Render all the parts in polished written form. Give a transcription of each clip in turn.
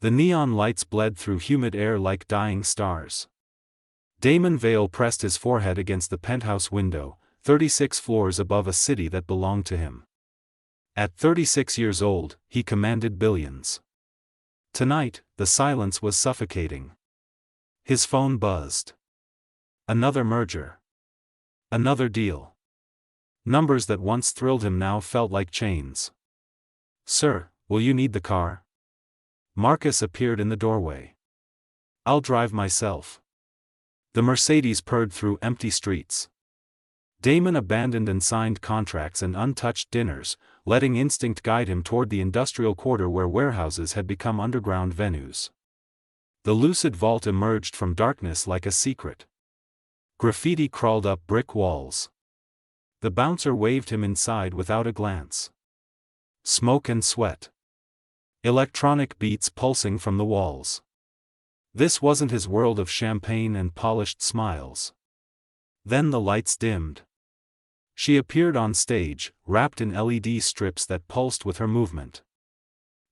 The neon lights bled through humid air like dying stars. Damon Veil pressed his forehead against the penthouse window, 36 floors above a city that belonged to him. At 36 years old, he commanded billions. Tonight, the silence was suffocating. His phone buzzed. Another merger. Another deal. Numbers that once thrilled him now felt like chains. "Sir, will you need the car?" Marcus appeared in the doorway. "I'll drive myself." The Mercedes purred through empty streets. Damon abandoned and signed contracts and untouched dinners, letting instinct guide him toward the industrial quarter where warehouses had become underground venues. The lucid vault emerged from darkness like a secret. Graffiti crawled up brick walls. The bouncer waved him inside without a glance. Smoke and sweat. Electronic beats pulsing from the walls. This wasn't his world of champagne and polished smiles. Then the lights dimmed. She appeared on stage, wrapped in LED strips that pulsed with her movement.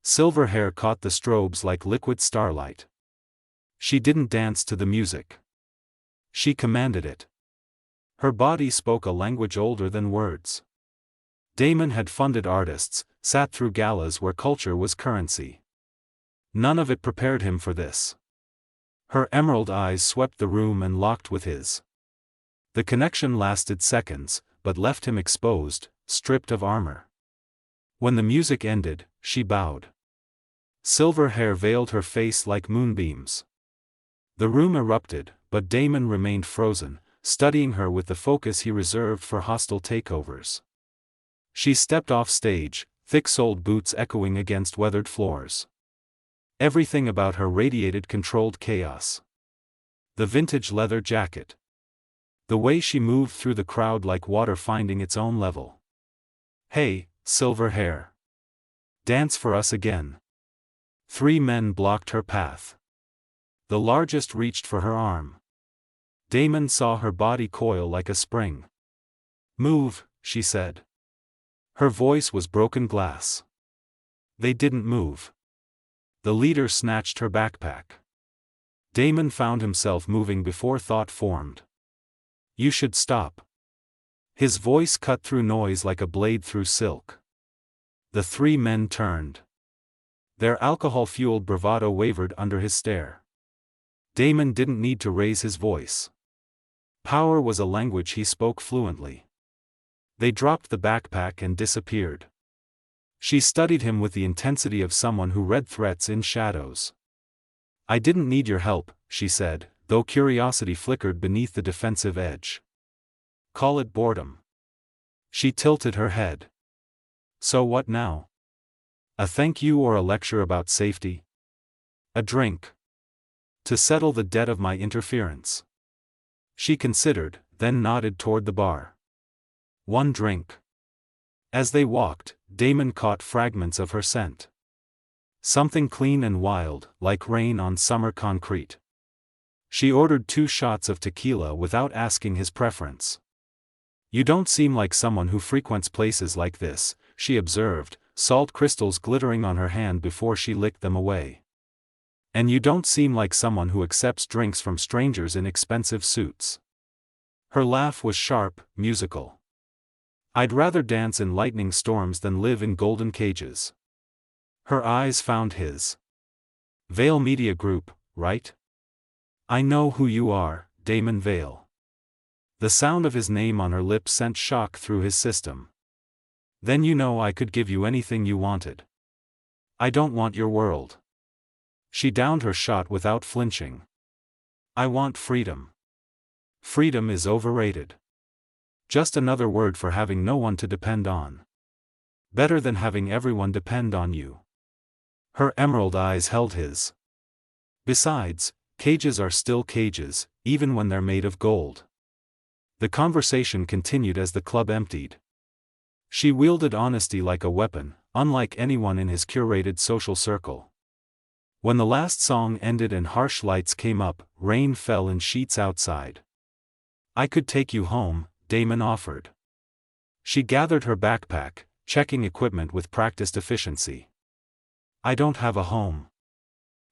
Silver hair caught the strobes like liquid starlight. She didn't dance to the music. She commanded it. Her body spoke a language older than words. Damon had funded artists, sat through galas where culture was currency. None of it prepared him for this. Her emerald eyes swept the room and locked with his. The connection lasted seconds, but left him exposed, stripped of armor. When the music ended, she bowed. Silver hair veiled her face like moonbeams. The room erupted, but Damon remained frozen, studying her with the focus he reserved for hostile takeovers. She stepped off stage, thick-soled boots echoing against weathered floors. Everything about her radiated controlled chaos. The vintage leather jacket. The way she moved through the crowd like water finding its own level. "Hey, silver hair. Dance for us again." 3 men blocked her path. The largest reached for her arm. Damon saw her body coil like a spring. "Move," she said. Her voice was broken glass. They didn't move. The leader snatched her backpack. Damon found himself moving before thought formed. "You should stop." His voice cut through noise like a blade through silk. The 3 men turned. Their alcohol-fueled bravado wavered under his stare. Damon didn't need to raise his voice. Power was a language he spoke fluently. They dropped the backpack and disappeared. She studied him with the intensity of someone who read threats in shadows. "I didn't need your help," she said, though curiosity flickered beneath the defensive edge. "Call it boredom." She tilted her head. "So what now? A thank you or a lecture about safety? A drink. To settle the debt of my interference." She considered, then nodded toward the bar. "1 drink." As they walked, Damon caught fragments of her scent. Something clean and wild, like rain on summer concrete. She ordered 2 shots of tequila without asking his preference. "You don't seem like someone who frequents places like this," she observed, salt crystals glittering on her hand before she licked them away. "And you don't seem like someone who accepts drinks from strangers in expensive suits." Her laugh was sharp, musical. "I'd rather dance in lightning storms than live in golden cages." Her eyes found his. "Veil Media Group, right?" "I know who you are, Damon Veil." The sound of his name on her lips sent shock through his system. "Then you know I could give you anything you wanted." "I don't want your world." She downed her shot without flinching. "I want freedom." "Freedom is overrated. Just another word for having no one to depend on. Better than having everyone depend on you." Her emerald eyes held his. "Besides, cages are still cages, even when they're made of gold." The conversation continued as the club emptied. She wielded honesty like a weapon, unlike anyone in his curated social circle. When the last song ended and harsh lights came up, rain fell in sheets outside. "I could take you home," Damon offered. She gathered her backpack, checking equipment with practiced efficiency. "I don't have a home."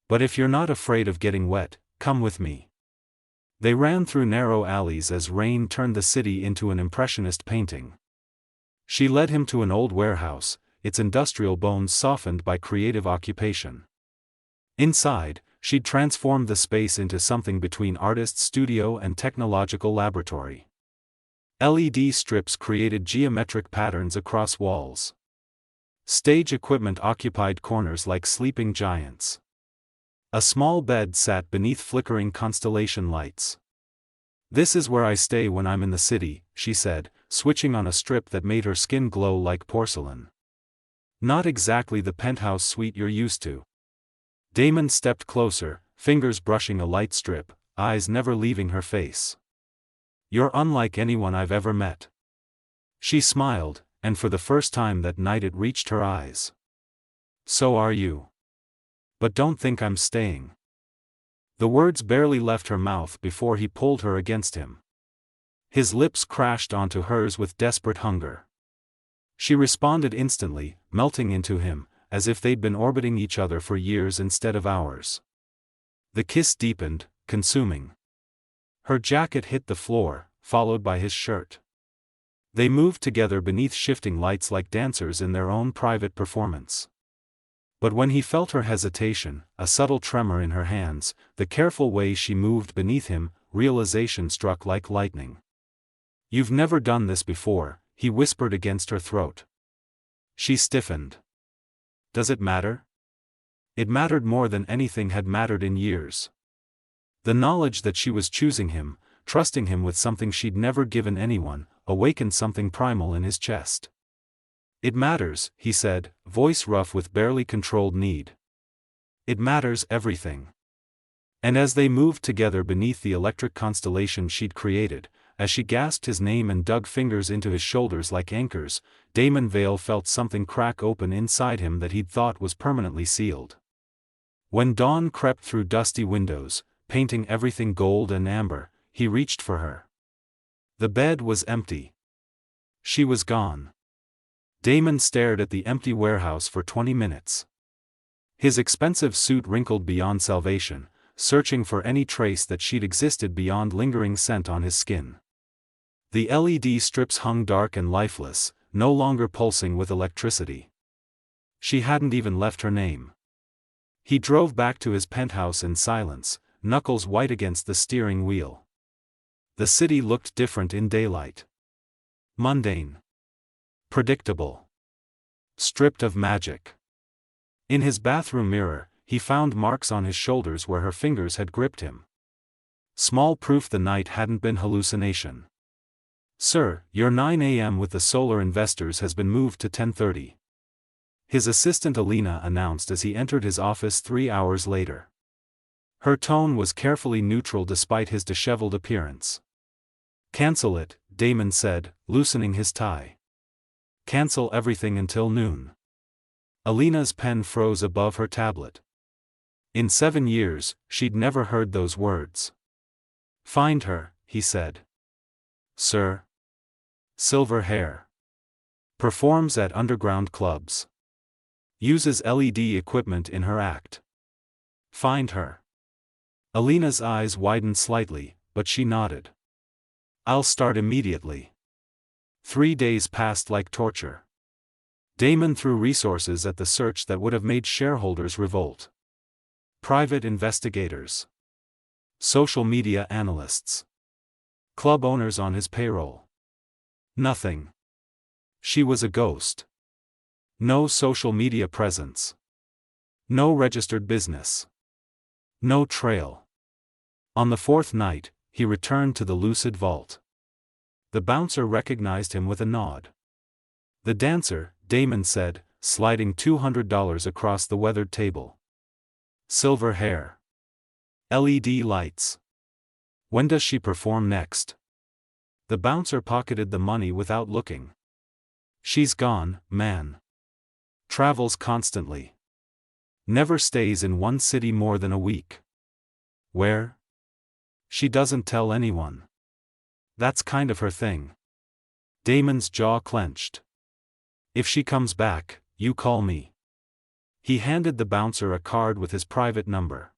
But if you're not afraid of getting wet, come with me. They ran through narrow alleys as rain turned the city into an impressionist painting. She led him to an old warehouse, its industrial bones softened by creative occupation. Inside, she'd transformed the space into something between artist's studio and technological laboratory. LED strips created geometric patterns across walls. Stage equipment occupied corners like sleeping giants. A small bed sat beneath flickering constellation lights. "This is where I stay when I'm in the city," she said, switching on a strip that made her skin glow like porcelain. "Not exactly the penthouse suite you're used to." Damon stepped closer, fingers brushing a light strip, eyes never leaving her face. "You're unlike anyone I've ever met." She smiled, and for the first time that night it reached her eyes. "So are you. But don't think I'm staying." The words barely left her mouth before he pulled her against him. His lips crashed onto hers with desperate hunger. She responded instantly, melting into him, as if they'd been orbiting each other for years instead of hours. The kiss deepened, consuming. Her jacket hit the floor, followed by his shirt. They moved together beneath shifting lights like dancers in their own private performance. But when he felt her hesitation, a subtle tremor in her hands, the careful way she moved beneath him, realization struck like lightning. "You've never done this before," he whispered against her throat. She stiffened. "Does it matter?" It mattered more than anything had mattered in years. The knowledge that she was choosing him, trusting him with something she'd never given anyone, awakened something primal in his chest. "It matters," he said, voice rough with barely controlled need. "It matters everything." And as they moved together beneath the electric constellation she'd created, as she gasped his name and dug fingers into his shoulders like anchors, Damon Veil felt something crack open inside him that he'd thought was permanently sealed. When dawn crept through dusty windows, painting everything gold and amber, he reached for her. The bed was empty. She was gone. Damon stared at the empty warehouse for 20 minutes. His expensive suit wrinkled beyond salvation, searching for any trace that she'd existed beyond lingering scent on his skin. The LED strips hung dark and lifeless, no longer pulsing with electricity. She hadn't even left her name. He drove back to his penthouse in silence, knuckles white against the steering wheel. The city looked different in daylight. Mundane. Predictable. Stripped of magic. In his bathroom mirror, he found marks on his shoulders where her fingers had gripped him. Small proof the night hadn't been hallucination. "Sir, your 9 a.m. with the solar investors has been moved to 10:30. His assistant Alina announced as he entered his office 3 hours later. Her tone was carefully neutral despite his disheveled appearance. "Cancel it," Damon said, loosening his tie. "Cancel everything until noon." Alina's pen froze above her tablet. In 7 years, she'd never heard those words. "Find her," he said. "Sir." "Silver hair. Performs at underground clubs. Uses LED equipment in her act. Find her." Alina's eyes widened slightly, but she nodded. "I'll start immediately." 3 days passed like torture. Damon threw resources at the search that would have made shareholders revolt. Private investigators. Social media analysts. Club owners on his payroll. Nothing. She was a ghost. No social media presence. No registered business. No trail. On the 4th night, he returned to the lucid vault. The bouncer recognized him with a nod. "The dancer," Damon said, sliding $200 across the weathered table. "Silver hair. LED lights. When does she perform next?" The bouncer pocketed the money without looking. "She's gone, man. Travels constantly. Never stays in one city more than a week." "Where?" "She doesn't tell anyone. That's kind of her thing." Damon's jaw clenched. "If she comes back, you call me." He handed the bouncer a card with his private number.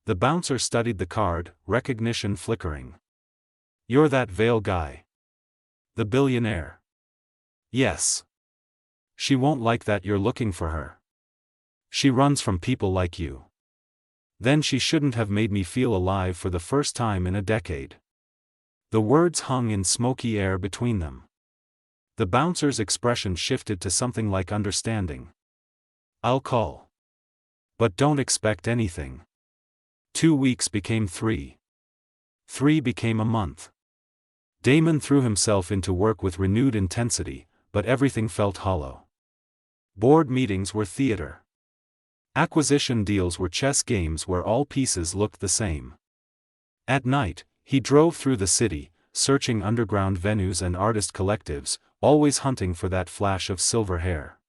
The bouncer studied the card, recognition flickering. "You're that Veil guy. The billionaire." "Yes. She won't like that you're looking for her. She runs from people like you." Then she shouldn't have made me feel alive for the first time in a decade. The words hung in smoky air between them. The bouncer's expression shifted to something like understanding. "I'll call. But don't expect anything." 2 weeks became 3. 3 became a month. Damon threw himself into work with renewed intensity, but everything felt hollow. Board meetings were theater. Acquisition deals were chess games where all pieces looked the same. At night, he drove through the city, searching underground venues and artist collectives, always hunting for that flash of silver hair.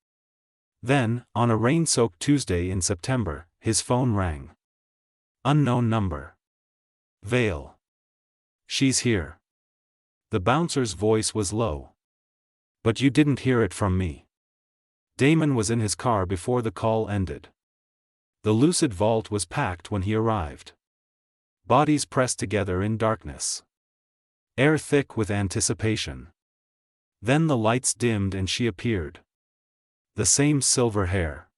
Then, on a rain-soaked Tuesday in September, his phone rang. Unknown number. "Veil. She's here." The bouncer's voice was low. "But you didn't hear it from me." Damon was in his car before the call ended. The lucid vault was packed when he arrived. Bodies pressed together in darkness. Air thick with anticipation. Then the lights dimmed and she appeared. The same silver hair.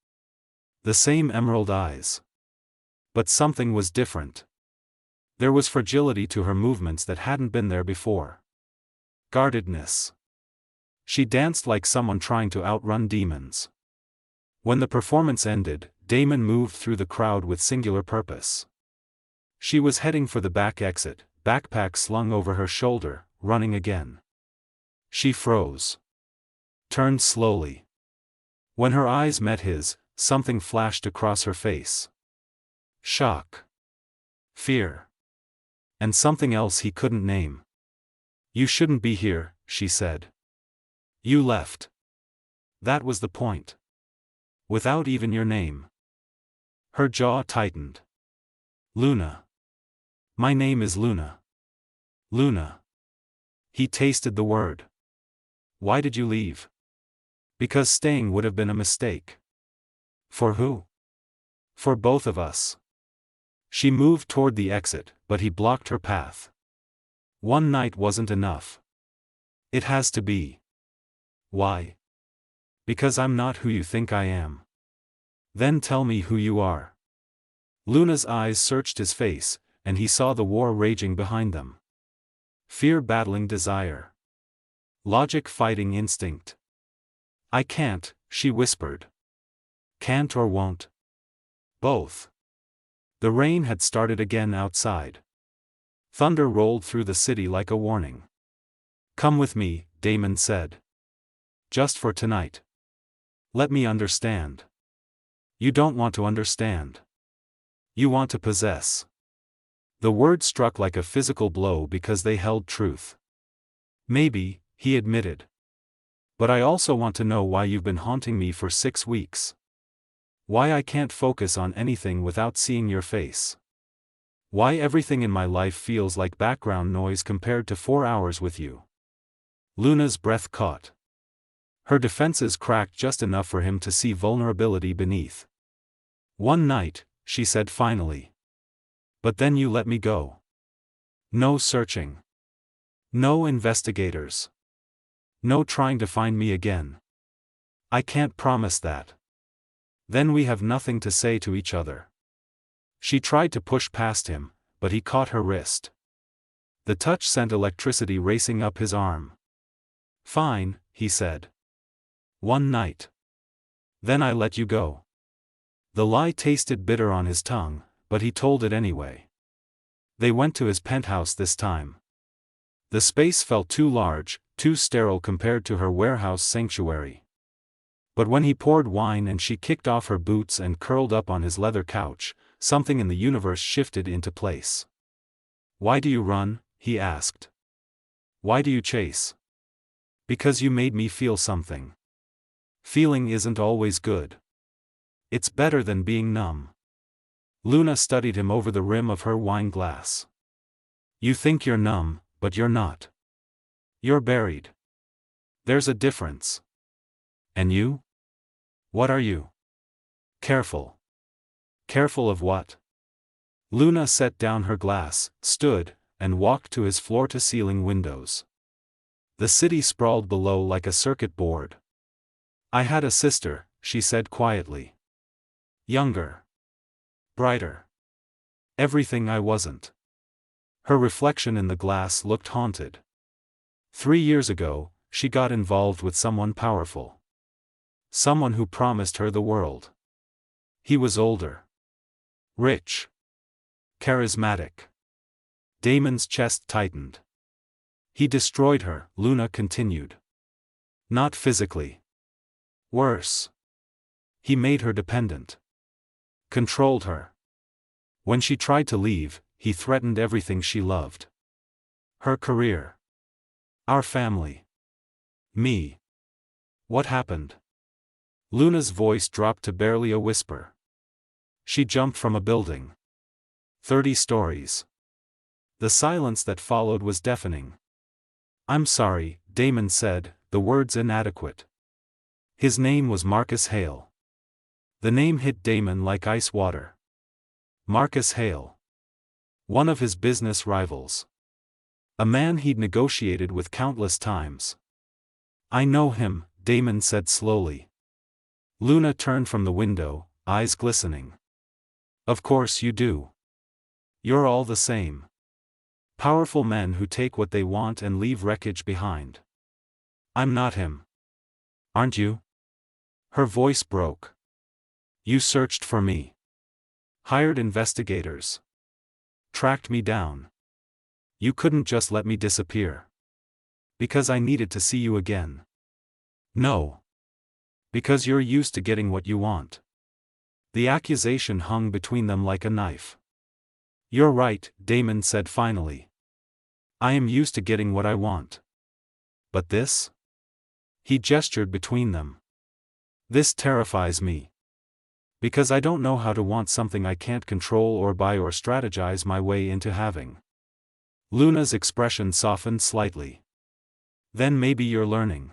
The same emerald eyes. But something was different. There was fragility to her movements that hadn't been there before. Guardedness. She danced like someone trying to outrun demons. When the performance ended, Damon moved through the crowd with singular purpose. She was heading for the back exit, backpack slung over her shoulder, running again. She froze. Turned slowly. When her eyes met his, something flashed across her face. Shock. Fear. And something else he couldn't name. "You shouldn't be here," she said. "You left. That was the point. Without even your name." Her jaw tightened. "Luna. My name is Luna. Luna." He tasted the word. "Why did you leave?" "Because staying would have been a mistake." "For who?" "For both of us." She moved toward the exit, but he blocked her path. "One night wasn't enough. It has to be." "Why?" "Because I'm not who you think I am." "Then tell me who you are." Luna's eyes searched his face, and he saw the war raging behind them. Fear battling desire. Logic fighting instinct. "I can't," she whispered. "Can't or won't?" "Both." The rain had started again outside. Thunder rolled through the city like a warning. "Come with me," Damon said. "Just for tonight. Let me understand." "You don't want to understand. You want to possess." The word struck like a physical blow because they held truth. "Maybe," he admitted. "But I also want to know why you've been haunting me for 6 weeks. Why I can't focus on anything without seeing your face. Why everything in my life feels like background noise compared to 4 hours with you." Luna's breath caught. Her defenses cracked just enough for him to see vulnerability beneath. "One night," she said finally. "But then you let me go. No searching. No investigators. No trying to find me again. I can't promise that. Then we have nothing to say to each other." She tried to push past him, but he caught her wrist. The touch sent electricity racing up his arm. "Fine," he said. "One night. Then I let you go." The lie tasted bitter on his tongue, but he told it anyway. They went to his penthouse this time. The space felt too large, too sterile compared to her warehouse sanctuary. But when he poured wine and she kicked off her boots and curled up on his leather couch, something in the universe shifted into place. "Why do you run?" he asked. "Why do you chase?" "Because you made me feel something. Feeling isn't always good. It's better than being numb." Luna studied him over the rim of her wine glass. "You think you're numb, but you're not. You're buried. There's a difference." "And you? What are you?" Careful. Careful of what? Luna set down her glass, stood, and walked to his floor-to-ceiling windows. The city sprawled below like a circuit board. I had a sister, she said quietly. Younger. Brighter. Everything I wasn't. Her reflection in the glass looked haunted. 3 years ago, she got involved with someone powerful. Someone who promised her the world. He was older. Rich. Charismatic. Damon's chest tightened. He destroyed her, Luna continued. Not physically. Worse. He made her dependent. Controlled her. When she tried to leave, he threatened everything she loved. Her career. Our family. Me. What happened? Luna's voice dropped to barely a whisper. She jumped from a building. 30 stories. The silence that followed was deafening. I'm sorry, Damon said, the words inadequate. His name was Marcus Hale. The name hit Damon like ice water. Marcus Hale. One of his business rivals. A man he'd negotiated with countless times. I know him, Damon said slowly. Luna turned from the window, eyes glistening. Of course you do. You're all the same. Powerful men who take what they want and leave wreckage behind. I'm not him. Aren't you? Her voice broke. You searched for me. Hired investigators. Tracked me down. You couldn't just let me disappear. Because I needed to see you again. No. Because you're used to getting what you want. The accusation hung between them like a knife. You're right, Damon said finally. I am used to getting what I want. But this? He gestured between them. This terrifies me. Because I don't know how to want something I can't control or buy or strategize my way into having. Luna's expression softened slightly. Then maybe you're learning.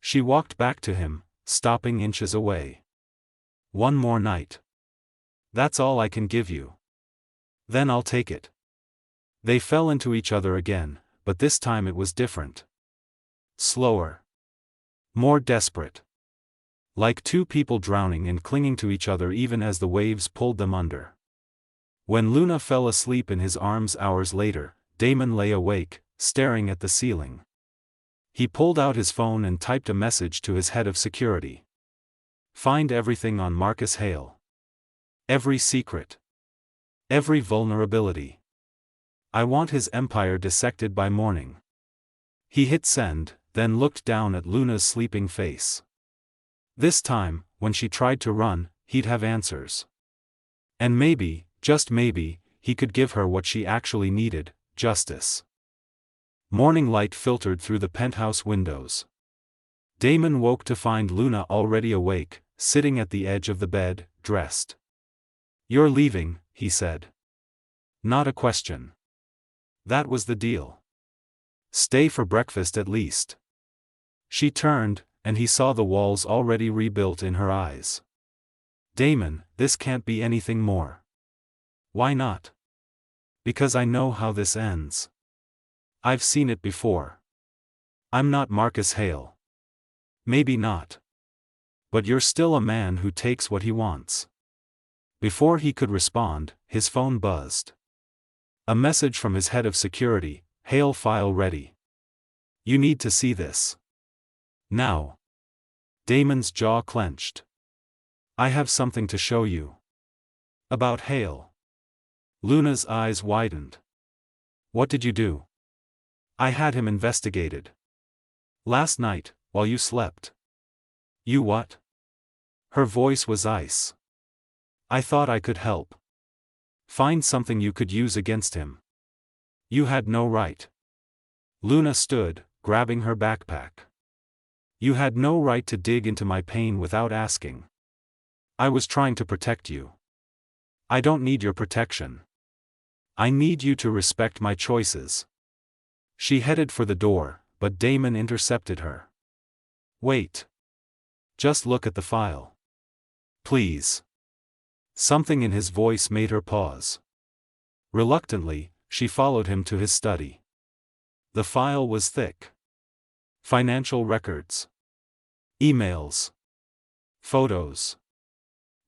She walked back to him, stopping inches away. One more night. That's all I can give you. Then I'll take it. They fell into each other again, but this time it was different. Slower. More desperate. Like two people drowning and clinging to each other even as the waves pulled them under. When Luna fell asleep in his arms hours later, Damon lay awake, staring at the ceiling. He pulled out his phone and typed a message to his head of security. Find everything on Marcus Hale. Every secret. Every vulnerability. I want his empire dissected by morning. He hit send, then looked down at Luna's sleeping face. This time, when she tried to run, he'd have answers. And maybe, just maybe, he could give her what she actually needed, justice. Morning light filtered through the penthouse windows. Damon woke to find Luna already awake, sitting at the edge of the bed, dressed. You're leaving, he said. Not a question. That was the deal. Stay for breakfast at least. She turned, and he saw the walls already rebuilt in her eyes. Damon, this can't be anything more. Why not? Because I know how this ends. I've seen it before. I'm not Marcus Hale. Maybe not. But you're still a man who takes what he wants. Before he could respond, his phone buzzed. A message from his head of security, Hale file ready. You need to see this. Now. Damon's jaw clenched. I have something to show you. About Hale. Luna's eyes widened. What did you do? I had him investigated. Last night, while you slept. You what? Her voice was ice. I thought I could help. Find something you could use against him. You had no right. Luna stood, grabbing her backpack. You had no right to dig into my pain without asking. I was trying to protect you. I don't need your protection. I need you to respect my choices. She headed for the door, but Damon intercepted her. Wait. Just look at the file. Please. Something in his voice made her pause. Reluctantly, she followed him to his study. The file was thick. Financial records. Emails. Photos.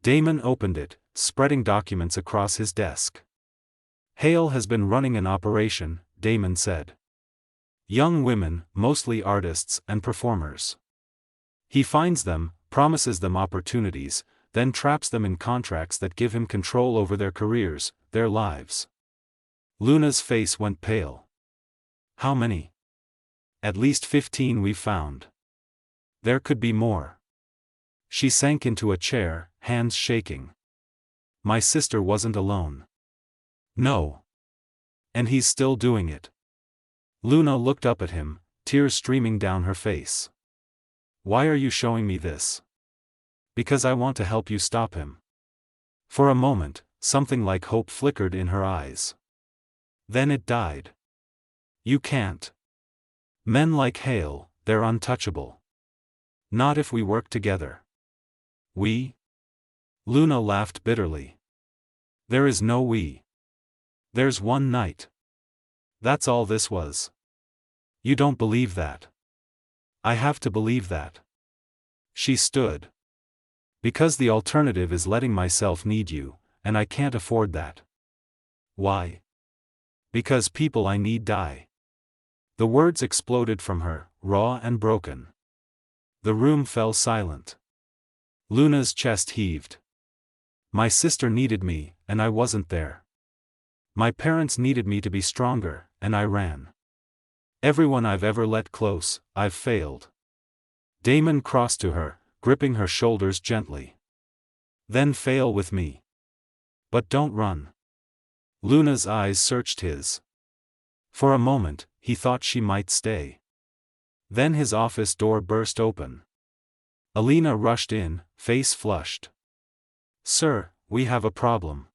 Damon opened it, spreading documents across his desk. Hale has been running an operation, Damon said. Young women, mostly artists and performers. He finds them, promises them opportunities, then traps them in contracts that give him control over their careers, their lives. Luna's face went pale. How many? At least 15 we've found. There could be more. She sank into a chair, hands shaking. My sister wasn't alone. No. And he's still doing it. Luna looked up at him, tears streaming down her face. Why are you showing me this? Because I want to help you stop him. For a moment, something like hope flickered in her eyes. Then it died. You can't. Men like Hale, they're untouchable. Not if we work together. We? Luna laughed bitterly. There is no we. There's one night. That's all this was. You don't believe that. I have to believe that. She stood. Because the alternative is letting myself need you, and I can't afford that. Why? Because people I need die. The words exploded from her, raw and broken. The room fell silent. Luna's chest heaved. My sister needed me, and I wasn't there. My parents needed me to be stronger, and I ran. Everyone I've ever let close, I've failed. Damon crossed to her, gripping her shoulders gently. Then fail with me. But don't run. Luna's eyes searched his. For a moment, he thought she might stay. Then his office door burst open. Alina rushed in, face flushed. Sir, we have a problem.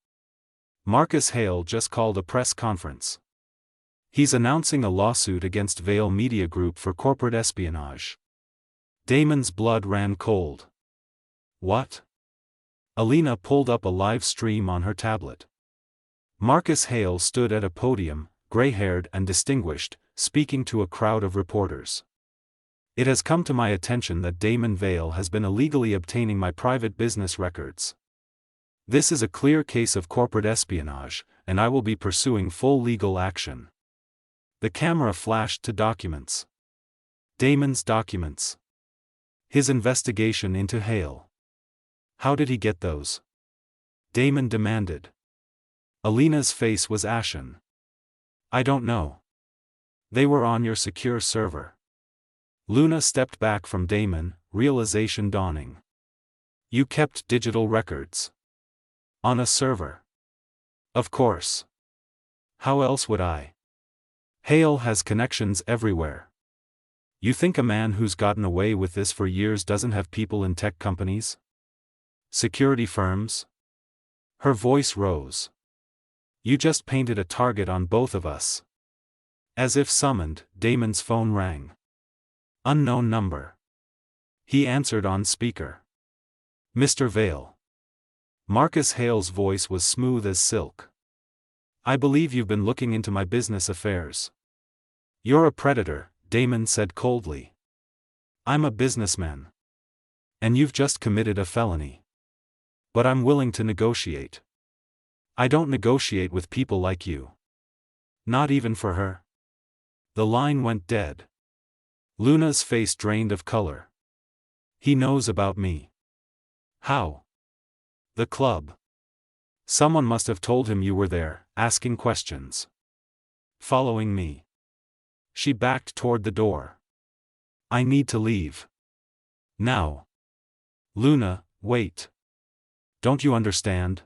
Marcus Hale just called a press conference. He's announcing a lawsuit against Veil Media Group for corporate espionage. Damon's blood ran cold. What? Alina pulled up a live stream on her tablet. Marcus Hale stood at a podium, gray-haired and distinguished, speaking to a crowd of reporters. It has come to my attention that Damon Veil has been illegally obtaining my private business records. This is a clear case of corporate espionage, and I will be pursuing full legal action. The camera flashed to documents. Damon's documents. His investigation into Hale. How did he get those? Damon demanded. Alina's face was ashen. I don't know. They were on your secure server. Luna stepped back from Damon, realization dawning. You kept digital records. On a server. Of course. How else would I? Hale has connections everywhere. You think a man who's gotten away with this for years doesn't have people in tech companies? Security firms? Her voice rose. You just painted a target on both of us. As if summoned, Damon's phone rang. Unknown number. He answered on speaker. Mr. Veil. Marcus Hale's voice was smooth as silk. I believe you've been looking into my business affairs. You're a predator, Damon said coldly. I'm a businessman. And you've just committed a felony. But I'm willing to negotiate. I don't negotiate with people like you. Not even for her. The line went dead. Luna's face drained of color. He knows about me. How? The club. Someone must have told him you were there, asking questions. Following me. She backed toward the door. I need to leave. Now. Luna, wait. Don't you understand?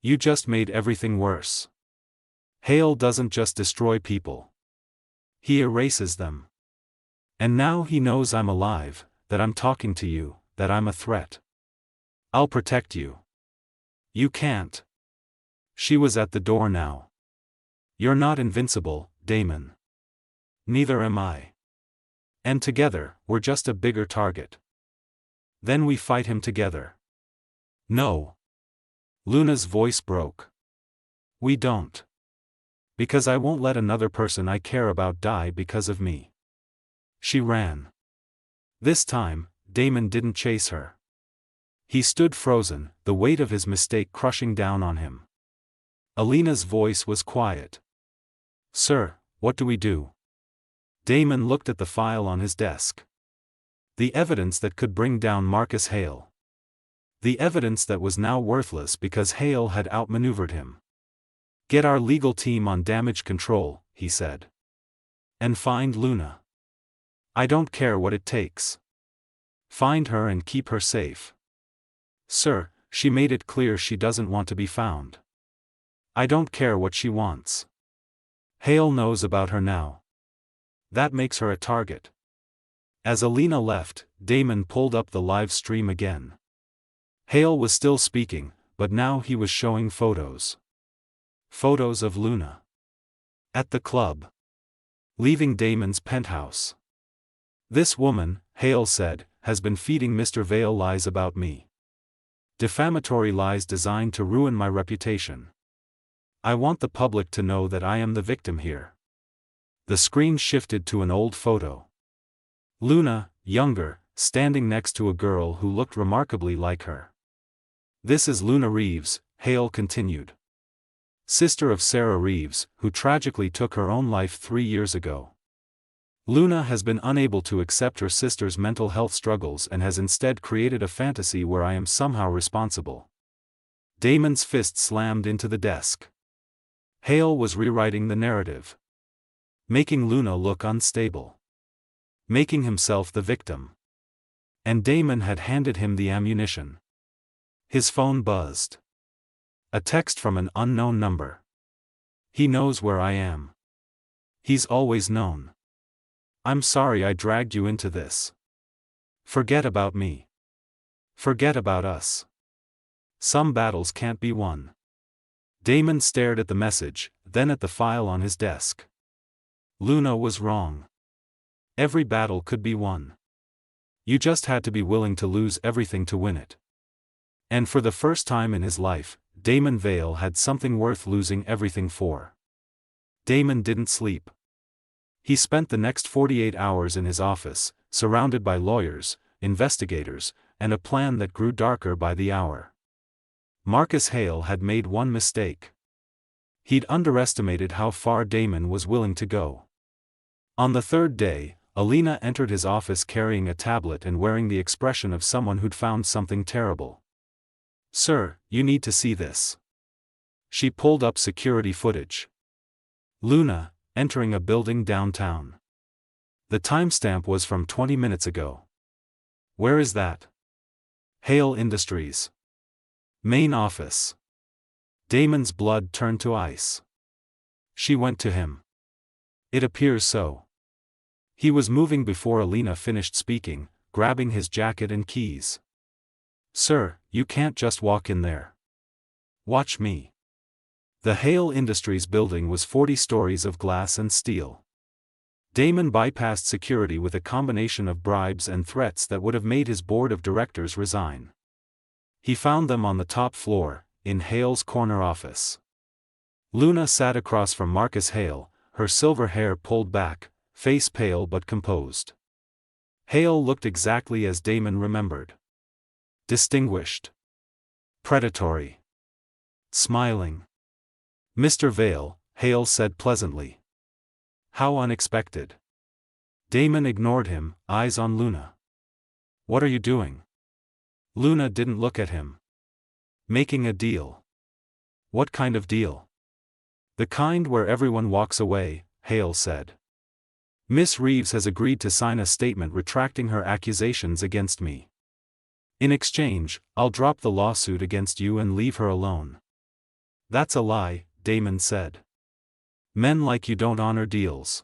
You just made everything worse. Hale doesn't just destroy people. He erases them. And now he knows I'm alive, that I'm talking to you, that I'm a threat. I'll protect you. You can't. She was at the door now. You're not invincible, Damon. Neither am I. And together, we're just a bigger target. Then we fight him together. No. Luna's voice broke. We don't. Because I won't let another person I care about die because of me. She ran. This time, Damon didn't chase her. He stood frozen, the weight of his mistake crushing down on him. Alina's voice was quiet. Sir, what do we do? Damon looked at the file on his desk. The evidence that could bring down Marcus Hale. The evidence that was now worthless because Hale had outmaneuvered him. Get our legal team on damage control, he said. And find Luna. I don't care what it takes. Find her and keep her safe. Sir, she made it clear she doesn't want to be found. I don't care what she wants. Hale knows about her now. That makes her a target. As Alina left, Damon pulled up the live stream again. Hale was still speaking, but now he was showing photos. Photos of Luna. At the club. Leaving Damon's penthouse. This woman, Hale said, has been feeding Mr. Veil lies about me. Defamatory lies designed to ruin my reputation. I want the public to know that I am the victim here. The screen shifted to an old photo. Luna, younger, standing next to a girl who looked remarkably like her. This is Luna Reeves, Hale continued. Sister of Sarah Reeves, who tragically took her own life 3 years ago. Luna has been unable to accept her sister's mental health struggles and has instead created a fantasy where I am somehow responsible. Damon's fist slammed into the desk. Hale was rewriting the narrative. Making Luna look unstable. Making himself the victim. And Damon had handed him the ammunition. His phone buzzed. A text from an unknown number. He knows where I am. He's always known. I'm sorry I dragged you into this. Forget about me. Forget about us. Some battles can't be won. Damon stared at the message, then at the file on his desk. Luna was wrong. Every battle could be won. You just had to be willing to lose everything to win it. And for the first time in his life, Damon Veil had something worth losing everything for. Damon didn't sleep. He spent the next 48 hours in his office, surrounded by lawyers, investigators, and a plan that grew darker by the hour. Marcus Hale had made one mistake. He'd underestimated how far Damon was willing to go. On the third day, Alina entered his office carrying a tablet and wearing the expression of someone who'd found something terrible. Sir, you need to see this. She pulled up security footage. Luna, entering a building downtown. The timestamp was from 20 minutes ago. Where is that? Hale Industries. Main office. Damon's blood turned to ice. She went to him. It appears so. He was moving before Alina finished speaking, grabbing his jacket and keys. Sir, you can't just walk in there. Watch me. The Hale Industries building was 40 stories of glass and steel. Damon bypassed security with a combination of bribes and threats that would have made his board of directors resign. He found them on the top floor, in Hale's corner office. Luna sat across from Marcus Hale, her silver hair pulled back, face pale but composed. Hale looked exactly as Damon remembered. Distinguished. Predatory. Smiling. Mr. Veil, Hale said pleasantly. How unexpected. Damon ignored him, eyes on Luna. What are you doing? Luna didn't look at him. Making a deal. What kind of deal? The kind where everyone walks away, Hale said. Miss Reeves has agreed to sign a statement retracting her accusations against me. In exchange, I'll drop the lawsuit against you and leave her alone. That's a lie, Damon said. Men like you don't honor deals.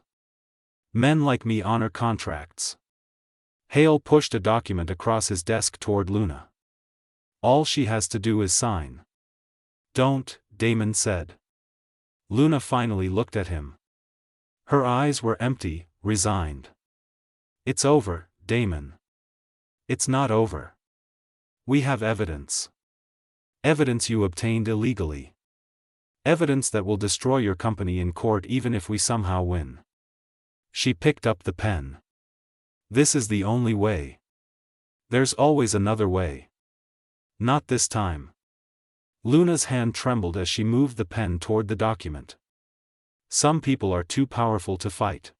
Men like me honor contracts. Hale pushed a document across his desk toward Luna. All she has to do is sign. Don't, Damon said. Luna finally looked at him. Her eyes were empty, resigned. It's over, Damon. It's not over. We have evidence. Evidence you obtained illegally. Evidence that will destroy your company in court even if we somehow win. She picked up the pen. This is the only way. There's always another way. Not this time. Luna's hand trembled as she moved the pen toward the document. Some people are too powerful to fight.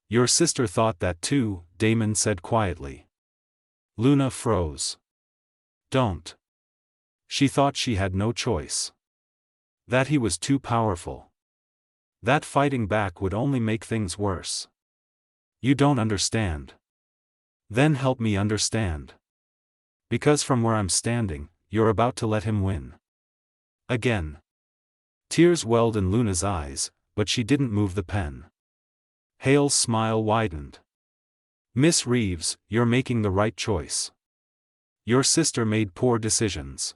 Your sister thought that too, Damon said quietly. Luna froze. Don't. She thought she had no choice. That he was too powerful. That fighting back would only make things worse. You don't understand. Then help me understand. Because from where I'm standing, you're about to let him win. Again. Tears welled in Luna's eyes, but she didn't move the pen. Hale's smile widened. Miss Reeves, you're making the right choice. Your sister made poor decisions.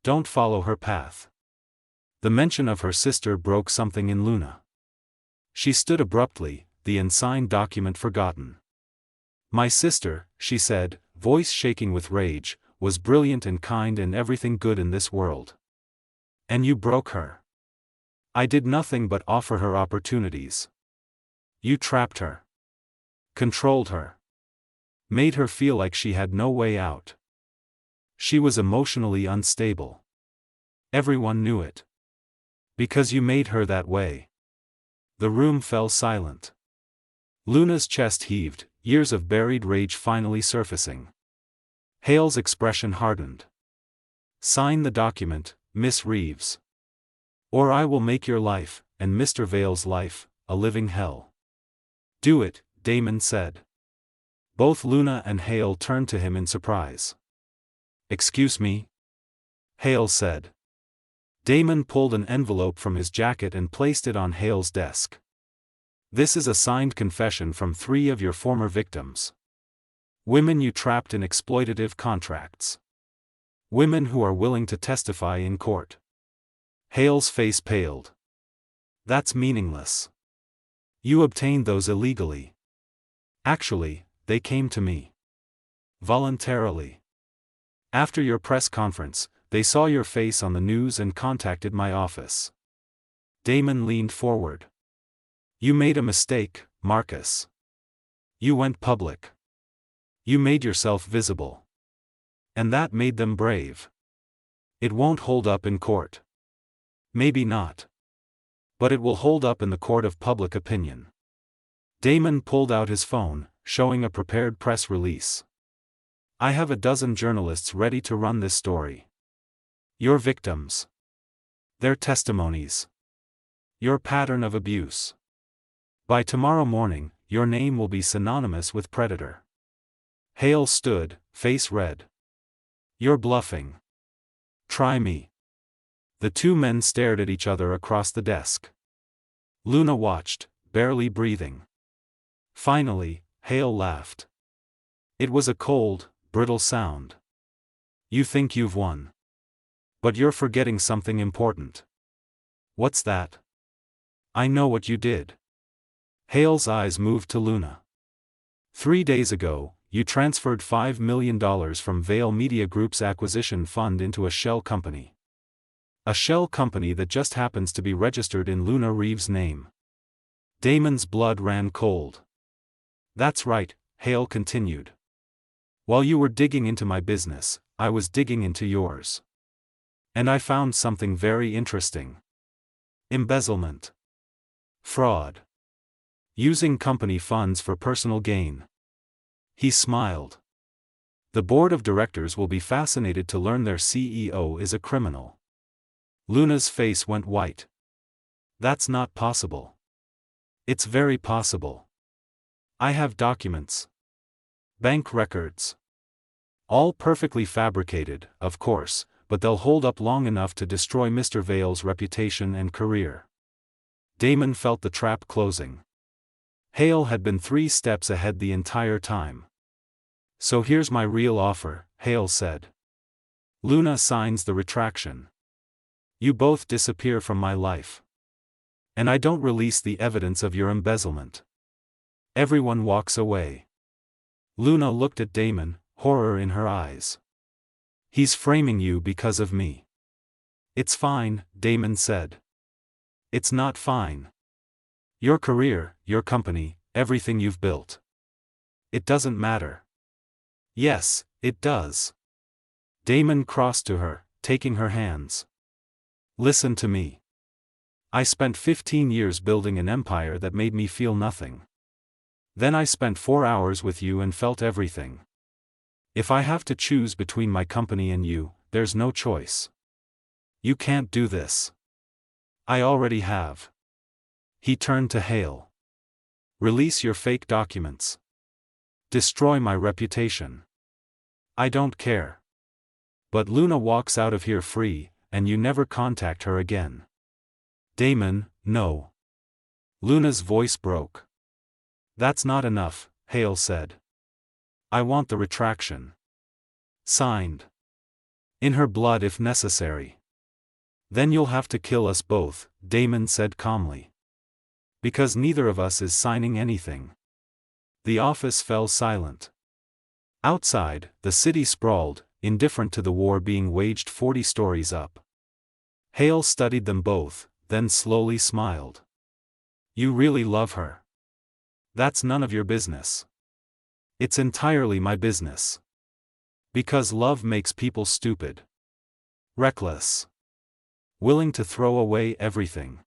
Don't follow her path. The mention of her sister broke something in Luna. She stood abruptly, the unsigned document forgotten. My sister, she said, voice shaking with rage, was brilliant and kind and everything good in this world. And you broke her. I did nothing but offer her opportunities. You trapped her. Controlled her. Made her feel like she had no way out. She was emotionally unstable. Everyone knew it. Because you made her that way. The room fell silent. Luna's chest heaved, years of buried rage finally surfacing. Hale's expression hardened. Sign the document, Miss Reeves. Or I will make your life, and Mr. Veil's life, a living hell. Do it, Damon said. Both Luna and Hale turned to him in surprise. Excuse me? Hale said. Damon pulled an envelope from his jacket and placed it on Hale's desk. This is a signed confession from 3 of your former victims. Women you trapped in exploitative contracts. Women who are willing to testify in court. Hale's face paled. That's meaningless. You obtained those illegally. Actually, they came to me. Voluntarily. After your press conference, they saw your face on the news and contacted my office. Damon leaned forward. You made a mistake, Marcus. You went public. You made yourself visible. And that made them brave. It won't hold up in court. Maybe not. But it will hold up in the court of public opinion. Damon pulled out his phone, showing a prepared press release. I have a dozen journalists ready to run this story. Your victims. Their testimonies. Your pattern of abuse. By tomorrow morning, your name will be synonymous with predator. Hale stood, face red. You're bluffing. Try me. The 2 men stared at each other across the desk. Luna watched, barely breathing. Finally, Hale laughed. It was a cold, brittle sound. You think you've won. But you're forgetting something important. What's that? I know what you did. Hale's eyes moved to Luna. 3 days ago, you transferred $5 million from Veil Media Group's acquisition fund into a shell company. A shell company that just happens to be registered in Luna Reeves' name. Damon's blood ran cold. That's right, Hale continued. While you were digging into my business, I was digging into yours. And I found something very interesting. Embezzlement. Fraud. Using company funds for personal gain. He smiled. The board of directors will be fascinated to learn their CEO is a criminal. Luna's face went white. That's not possible. It's very possible. I have documents. Bank records. All perfectly fabricated, of course, but they'll hold up long enough to destroy Mr. Veil's reputation and career. Damon felt the trap closing. Hale had been 3 steps ahead the entire time. So here's my real offer, Hale said. Luna signs the retraction. You both disappear from my life. And I don't release the evidence of your embezzlement. Everyone walks away. Luna looked at Damon, horror in her eyes. He's framing you because of me. It's fine, Damon said. It's not fine. Your career, your company, everything you've built. It doesn't matter. Yes, it does. Damon crossed to her, taking her hands. Listen to me. I spent 15 years building an empire that made me feel nothing. Then I spent 4 hours with you and felt everything. If I have to choose between my company and you, there's no choice. You can't do this. I already have. He turned to Hale. Release your fake documents. Destroy my reputation. I don't care. But Luna walks out of here free, and you never contact her again. Damon, no. Luna's voice broke. That's not enough, Hale said. I want the retraction. Signed. In her blood if necessary. Then you'll have to kill us both, Damon said calmly. Because neither of us is signing anything. The office fell silent. Outside, the city sprawled, indifferent to the war being waged 40 stories up. Hale studied them both, then slowly smiled. You really love her. That's none of your business. It's entirely my business. Because love makes people stupid. Reckless. Willing to throw away everything.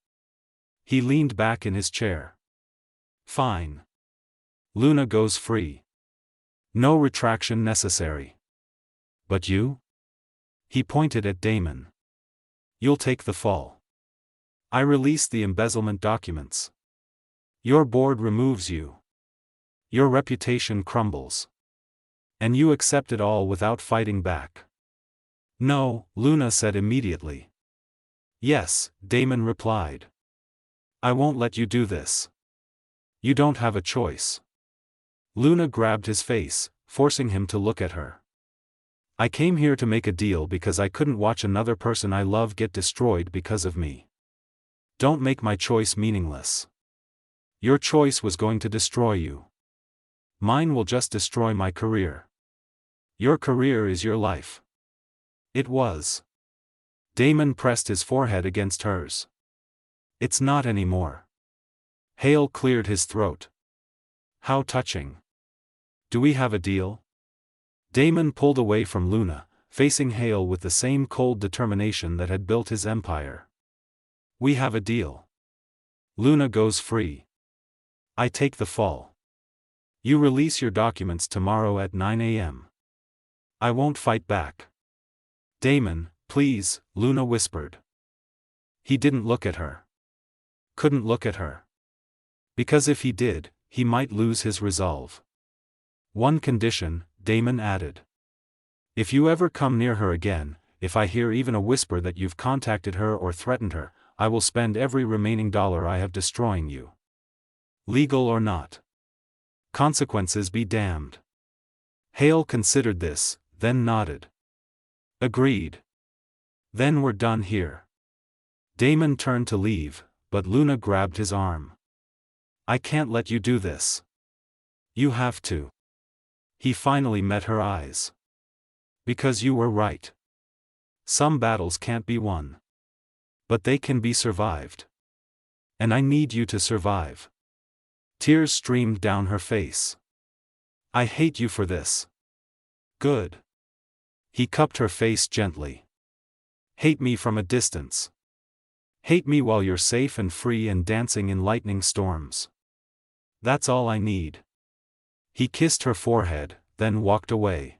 He leaned back in his chair. Fine. Luna goes free. No retraction necessary. But you? He pointed at Damon. You'll take the fall. I release the embezzlement documents. Your board removes you. Your reputation crumbles. And you accept it all without fighting back. No, Luna said immediately. Yes, Damon replied. I won't let you do this. You don't have a choice. Luna grabbed his face, forcing him to look at her. I came here to make a deal because I couldn't watch another person I love get destroyed because of me. Don't make my choice meaningless. Your choice was going to destroy you. Mine will just destroy my career. Your career is your life. It was. Damon pressed his forehead against hers. It's not anymore. Hale cleared his throat. How touching. Do we have a deal? Damon pulled away from Luna, facing Hale with the same cold determination that had built his empire. We have a deal. Luna goes free. I take the fall. You release your documents tomorrow at 9 a.m. I won't fight back. Damon, please, Luna whispered. He didn't look at her. Couldn't look at her. Because if he did, he might lose his resolve. One condition, Damon added. If you ever come near her again, if I hear even a whisper that you've contacted her or threatened her, I will spend every remaining dollar I have destroying you. Legal or not. Consequences be damned. Hale considered this, then nodded. Agreed. Then we're done here. Damon turned to leave, but Luna grabbed his arm. I can't let you do this. You have to. He finally met her eyes. Because you were right. Some battles can't be won. But they can be survived. And I need you to survive. Tears streamed down her face. I hate you for this. Good. He cupped her face gently. Hate me from a distance. Hate me while you're safe and free and dancing in lightning storms. That's all I need. He kissed her forehead, then walked away.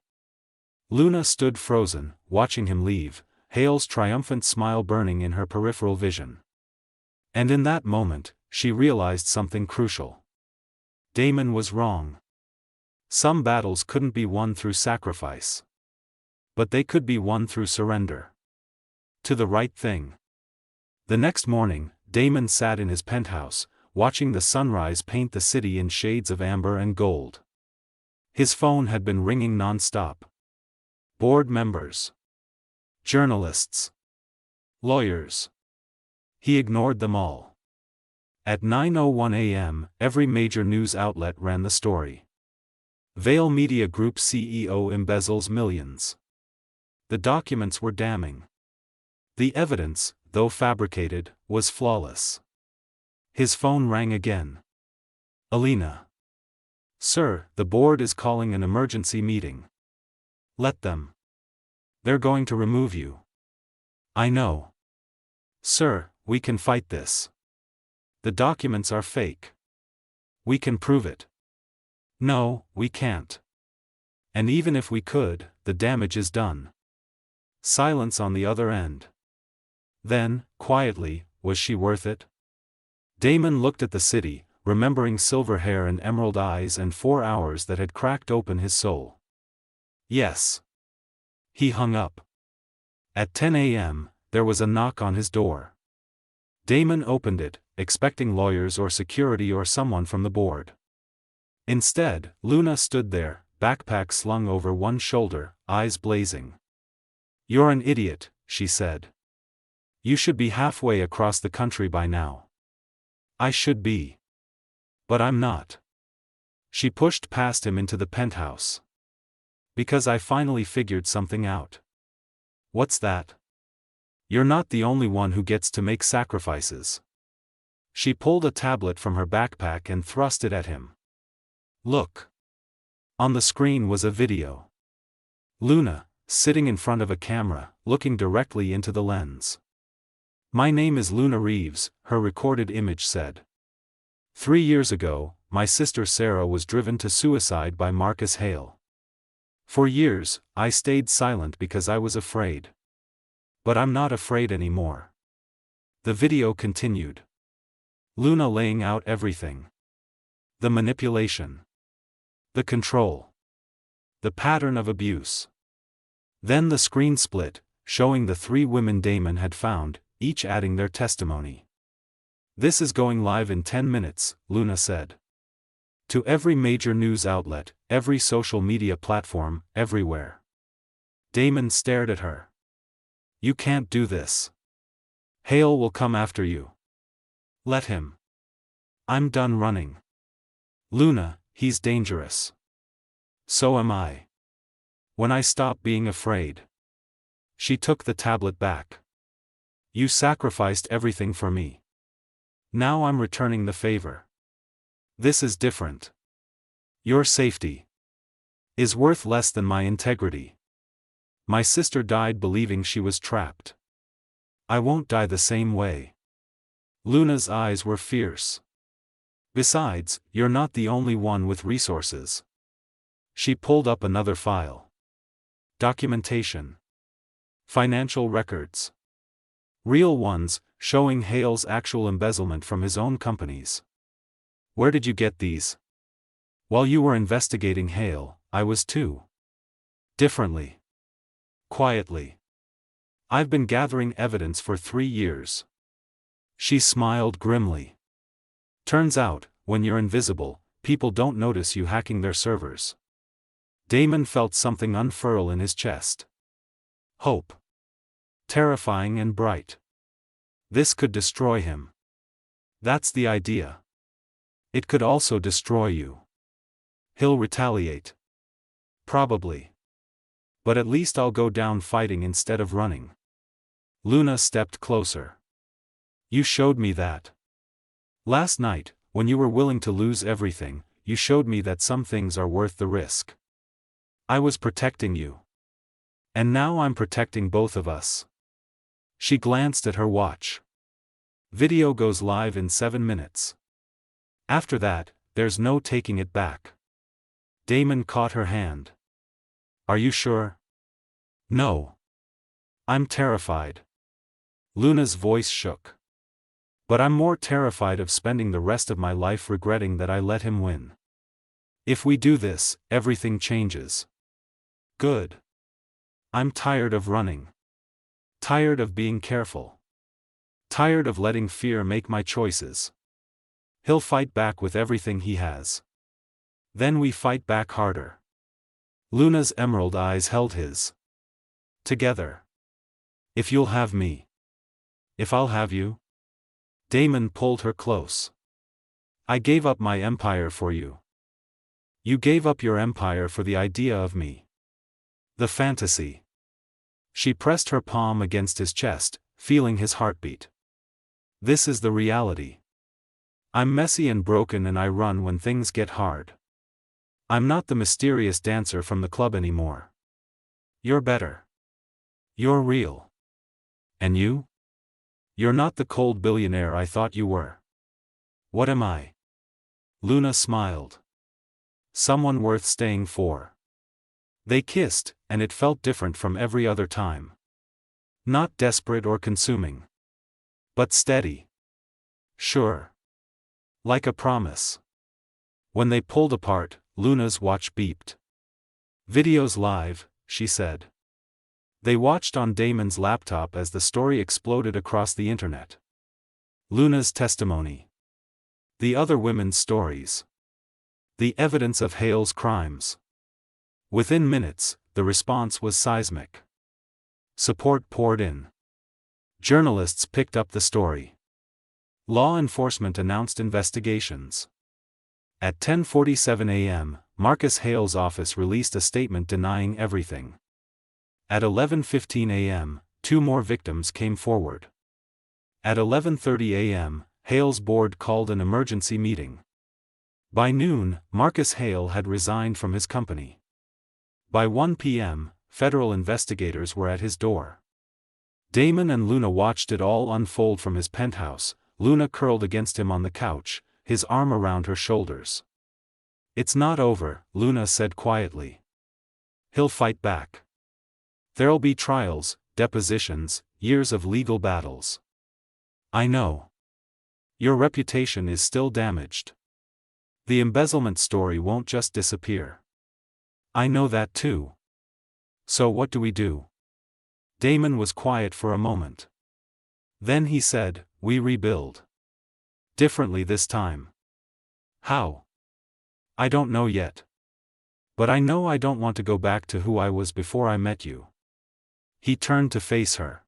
Luna stood frozen, watching him leave, Hale's triumphant smile burning in her peripheral vision. And in that moment, she realized something crucial. Damon was wrong. Some battles couldn't be won through sacrifice. But they could be won through surrender. To the right thing. The next morning, Damon sat in his penthouse, watching the sunrise paint the city in shades of amber and gold. His phone had been ringing non-stop. Board members. Journalists. Lawyers. He ignored them all. At 9:01 a.m., every major news outlet ran the story. Veil Media Group CEO embezzles millions. The documents were damning. The evidence, though fabricated, was flawless. His phone rang again. Alina. Sir, the board is calling an emergency meeting. Let them. They're going to remove you. I know. Sir, we can fight this. The documents are fake. We can prove it. No, we can't. And even if we could, the damage is done. Silence on the other end. Then, quietly, was she worth it? Damon looked at the city, remembering silver hair and emerald eyes and 4 hours that had cracked open his soul. Yes. He hung up. At 10 a.m., there was a knock on his door. Damon opened it, expecting lawyers or security or someone from the board. Instead, Luna stood there, backpack slung over one shoulder, eyes blazing. You're an idiot, she said. You should be halfway across the country by now. I should be. But I'm not. She pushed past him into the penthouse. Because I finally figured something out. What's that? You're not the only one who gets to make sacrifices. She pulled a tablet from her backpack and thrust it at him. Look. On the screen was a video. Luna, sitting in front of a camera, looking directly into the lens. My name is Luna Reeves, her recorded image said. 3 years ago, my sister Sarah was driven to suicide by Marcus Hale. For years, I stayed silent because I was afraid. But I'm not afraid anymore. The video continued. Luna laying out everything. The manipulation. The control. The pattern of abuse. Then the screen split, showing the 3 women Damon had found, each adding their testimony. This is going live in 10 minutes, Luna said. To every major news outlet, every social media platform, everywhere. Damon stared at her. You can't do this. Hale will come after you. Let him. I'm done running. Luna, he's dangerous. So am I. When I stop being afraid. She took the tablet back. You sacrificed everything for me. Now I'm returning the favor. This is different. Your safety is worth less than my integrity. My sister died believing she was trapped. I won't die the same way. Luna's eyes were fierce. Besides, you're not the only one with resources. She pulled up another file. Documentation. Financial records. Real ones, showing Hale's actual embezzlement from his own companies. Where did you get these? While you were investigating Hale, I was too. Differently. Quietly. I've been gathering evidence for 3 years. She smiled grimly. Turns out, when you're invisible, people don't notice you hacking their servers. Damon felt something unfurl in his chest. Hope. Terrifying and bright. This could destroy him. That's the idea. It could also destroy you. He'll retaliate. Probably. But at least I'll go down fighting instead of running. Luna stepped closer. You showed me that. Last night, when you were willing to lose everything, you showed me that some things are worth the risk. I was protecting you. And now I'm protecting both of us. She glanced at her watch. Video goes live in 7 minutes. After that, there's no taking it back. Damon caught her hand. Are you sure? No. I'm terrified. Luna's voice shook. But I'm more terrified of spending the rest of my life regretting that I let him win. If we do this, everything changes. Good. I'm tired of running. Tired of being careful. Tired of letting fear make my choices. He'll fight back with everything he has. Then we fight back harder. Luna's emerald eyes held his. Together. If you'll have me. If I'll have you. Damon pulled her close. I gave up my empire for you. You gave up your empire for the idea of me. The fantasy. She pressed her palm against his chest, feeling his heartbeat. This is the reality. I'm messy and broken and I run when things get hard. I'm not the mysterious dancer from the club anymore. You're better. You're real. And you? You're not the cold billionaire I thought you were. What am I? Luna smiled. Someone worth staying for. They kissed, and it felt different from every other time. Not desperate or consuming. But steady. Sure. Like a promise. When they pulled apart, Luna's watch beeped. Videos live, she said. They watched on Damon's laptop as the story exploded across the internet. Luna's testimony. The other women's stories. The evidence of Hale's crimes. Within minutes, the response was seismic. Support poured in. Journalists picked up the story. Law enforcement announced investigations. At 10:47 a.m., Marcus Hale's office released a statement denying everything. At 11:15 a.m., 2 more victims came forward. At 11:30 a.m., Hale's board called an emergency meeting. By noon, Marcus Hale had resigned from his company. By 1 p.m., federal investigators were at his door. Damon and Luna watched it all unfold from his penthouse, Luna curled against him on the couch, his arm around her shoulders. It's not over, Luna said quietly. He'll fight back. There'll be trials, depositions, years of legal battles. I know. Your reputation is still damaged. The embezzlement story won't just disappear. I know that too. So what do we do? Damon was quiet for a moment. Then he said, we rebuild. Differently this time. How? I don't know yet. But I know I don't want to go back to who I was before I met you. He turned to face her.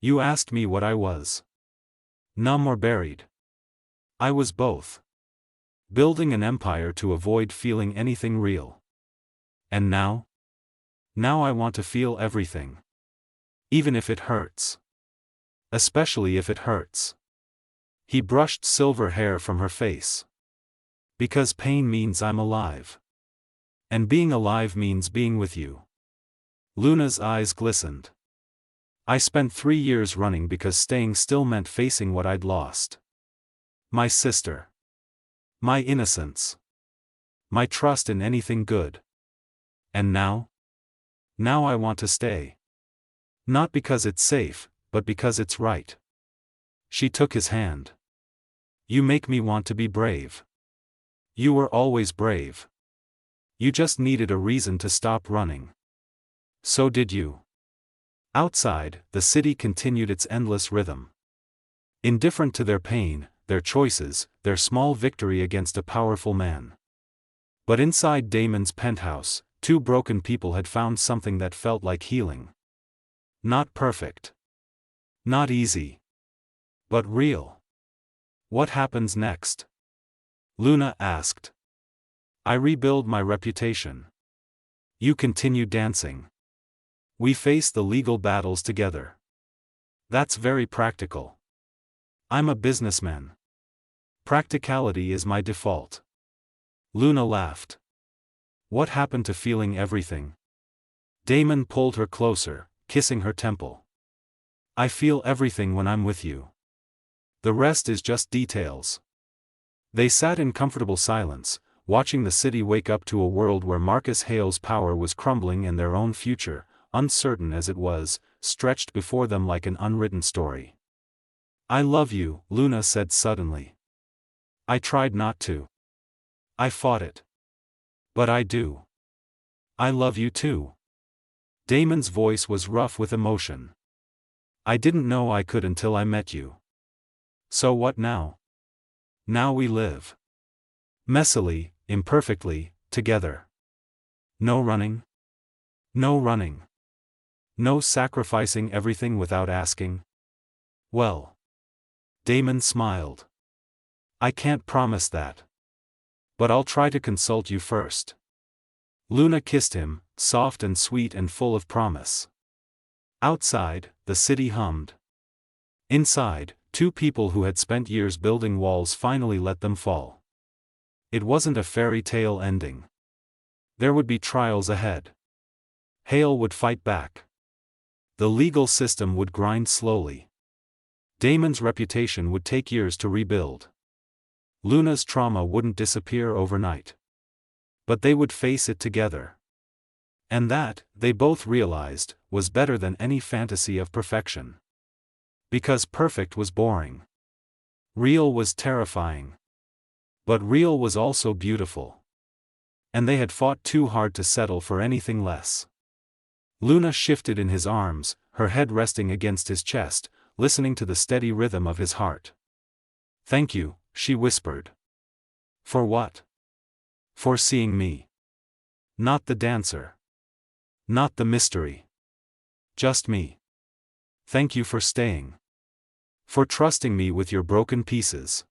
You asked me what I was. Numb or buried. I was both. Building an empire to avoid feeling anything real. And now? Now I want to feel everything. Even if it hurts. Especially if it hurts. He brushed silver hair from her face. Because pain means I'm alive. And being alive means being with you. Luna's eyes glistened. I spent 3 years running because staying still meant facing what I'd lost. My sister. My innocence. My trust in anything good. And now? Now I want to stay. Not because it's safe, but because it's right. She took his hand. You make me want to be brave. You were always brave. You just needed a reason to stop running. So did you. Outside, the city continued its endless rhythm. Indifferent to their pain, their choices, their small victory against a powerful man. But inside Damon's penthouse, 2 broken people had found something that felt like healing. Not perfect. Not easy. But real. What happens next? Luna asked. I rebuild my reputation. You continue dancing. We face the legal battles together. That's very practical. I'm a businessman. Practicality is my default. Luna laughed. What happened to feeling everything? Damon pulled her closer, kissing her temple. I feel everything when I'm with you. The rest is just details. They sat in comfortable silence, watching the city wake up to a world where Marcus Hale's power was crumbling and their own future, uncertain as it was, stretched before them like an unwritten story. I love you, Luna said suddenly. I tried not to. I fought it. But I do. I love you too. Damon's voice was rough with emotion. I didn't know I could until I met you. So what now? Now we live. Messily, imperfectly, together. No running. No running. No sacrificing everything without asking. Well. Damon smiled. I can't promise that. But I'll try to consult you first. Luna kissed him, soft and sweet and full of promise. Outside, the city hummed. Inside, two people who had spent years building walls finally let them fall. It wasn't a fairy tale ending. There would be trials ahead. Hale would fight back. The legal system would grind slowly. Damon's reputation would take years to rebuild. Luna's trauma wouldn't disappear overnight. But they would face it together. And that, they both realized, was better than any fantasy of perfection. Because perfect was boring. Real was terrifying. But real was also beautiful. And they had fought too hard to settle for anything less. Luna shifted in his arms, her head resting against his chest, listening to the steady rhythm of his heart. "Thank you," she whispered. "For what?" "For seeing me. Not the dancer. Not the mystery. Just me. Thank you for staying. For trusting me with your broken pieces.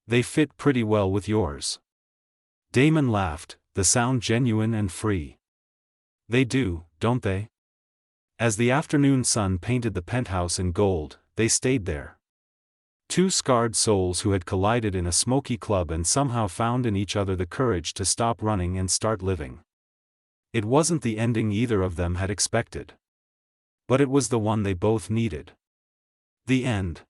They fit pretty well with yours." Damon laughed, the sound genuine and free. "They do, don't they?" As the afternoon sun painted the penthouse in gold, they stayed there. Two scarred souls who had collided in a smoky club and somehow found in each other the courage to stop running and start living. It wasn't the ending either of them had expected. But it was the one they both needed. The end.